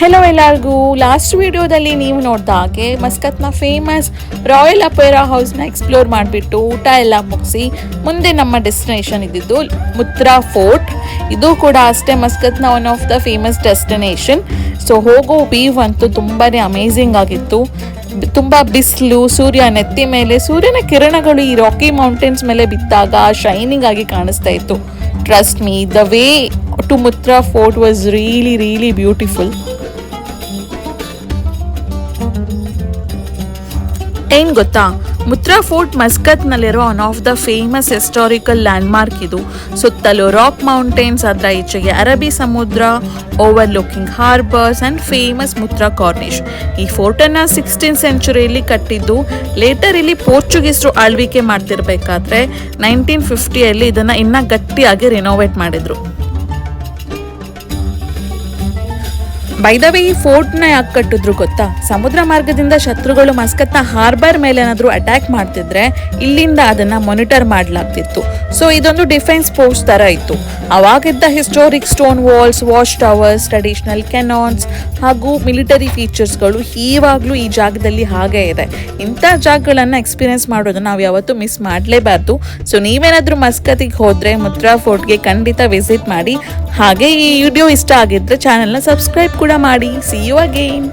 Hello ಎಲ್ಲರಿಗೂ. Last ವಿಡಿಯೋದಲ್ಲಿ ನೀವು ನೋಡಿದ ಹಾಗೆ ಮಸ್ಕತ್ನ ಫೇಮಸ್ ರಾಯಲ್ ಅಪೇರಾ ಹೌಸ್ನ ಎಕ್ಸ್ಪ್ಲೋರ್ ಮಾಡಿಬಿಟ್ಟು ಊಟ ಎಲ್ಲ ಮುಗಿಸಿ ಮುಂದೆ ನಮ್ಮ ಡೆಸ್ಟಿನೇಷನ್ ಇದ್ದಿದ್ದು ಮುತ್ರಾ ಫೋರ್ಟ್. ಇದು ಕೂಡ ಅಷ್ಟೇ ಮಸ್ಕತ್ನ one of the famous destination. So ಹೋಗೋ ವ್ಯೂ ಅಂತೂ ತುಂಬಾ ಅಮೇಝಿಂಗ್ ಆಗಿತ್ತು. ತುಂಬ ಬಿಸಿಲು, ಸೂರ್ಯ ನೆತ್ತಿ ಮೇಲೆ, ಸೂರ್ಯನ ಕಿರಣಗಳು ಈ ರಾಕಿ ಮೌಂಟೇನ್ಸ್ ಮೇಲೆ ಬಿದ್ದಾಗ ಶೈನಿಂಗ್ ಆಗಿ ಕಾಣಿಸ್ತಾ ಇತ್ತು. Trust me, the way to Mutrah fort was really beautiful. ಏನು ಗೊತ್ತಾ, ಮುತ್ರಾ ಫೋರ್ಟ್ ಮಸ್ಕತ್ನಲ್ಲಿರೋ one of the famous historical landmark ಇದು. ಸುತ್ತಲೂ ರಾಕ್ ಮೌಂಟೇನ್ಸ್, ಅದರ ಈಚೆಗೆ ಅರಬ್ಬಿ ಸಮುದ್ರ, ಓವರ್ಲುಕಿಂಗ್ ಹಾರ್ಬರ್ಸ್ ಆ್ಯಂಡ್ ಫೇಮಸ್ ಮುತ್ರಾ ಕಾರ್ನಿಶ್. ಈ ಫೋರ್ಟನ್ನು 16th ಸೆಂಚುರಿಯಲ್ಲಿ ಕಟ್ಟಿದ್ದು. ಲೇಟರ್ ಇಲ್ಲಿ ಪೋರ್ಚುಗೀಸರು ಆಳ್ವಿಕೆ ಮಾಡ್ತಿರ್ಬೇಕಾದ್ರೆ 1950ಯಲ್ಲಿ ಇದನ್ನು ಇನ್ನೂ ಗಟ್ಟಿಯಾಗಿ ರಿನೋವೇಟ್ ಮಾಡಿದ್ರು. ಬೈ ದ ವೇ, ಈ ಫೋರ್ಟ್ನ ಯಾಕೆ ಕಟ್ಟಿದ್ರು ಗೊತ್ತಾ? ಸಮುದ್ರ ಮಾರ್ಗದಿಂದ ಶತ್ರುಗಳು ಮಸ್ಕತ್ನ ಹಾರ್ಬರ್ ಮೇಲೆ ಏನಾದರೂ ಅಟ್ಯಾಕ್ ಮಾಡ್ತಿದ್ರೆ ಇಲ್ಲಿಂದ ಅದನ್ನು ಮಾನಿಟರ್ ಮಾಡಲಾಗ್ತಿತ್ತು. ಸೊ ಇದೊಂದು ಡಿಫೆನ್ಸ್ ಪೋಸ್ಟ್ ಥರ ಇತ್ತು. ಅವಾಗಿದ್ದ historic stone walls, watch towers, traditional cannons ಹಾಗೂ ಮಿಲಿಟರಿ ಫೀಚರ್ಸ್ಗಳು ಈವಾಗಲೂ ಈ ಜಾಗದಲ್ಲಿ ಹಾಗೇ ಇದೆ. ಇಂಥ ಜಾಗಗಳನ್ನು ಎಕ್ಸ್ಪೀರಿಯೆನ್ಸ್ ಮಾಡೋದನ್ನು ನಾವು ಯಾವತ್ತೂ ಮಿಸ್ ಮಾಡಲೇಬಾರ್ದು. ಸೊ ನೀವೇನಾದರೂ ಮಸ್ಕತ್ತಿಗೆ ಹೋದರೆ ಮುತ್ರಾ ಫೋರ್ಟ್ಗೆ ಖಂಡಿತ ವಿಸಿಟ್ ಮಾಡಿ. ಹಾಗೆ ಈ ವಿಡಿಯೋ ಇಷ್ಟ ಆಗಿದ್ದರೆ ಚಾನೆಲ್ನ ಸಬ್ಸ್ಕ್ರೈಬ್ ಕೂಡ ಮಾಡಿ. See you again.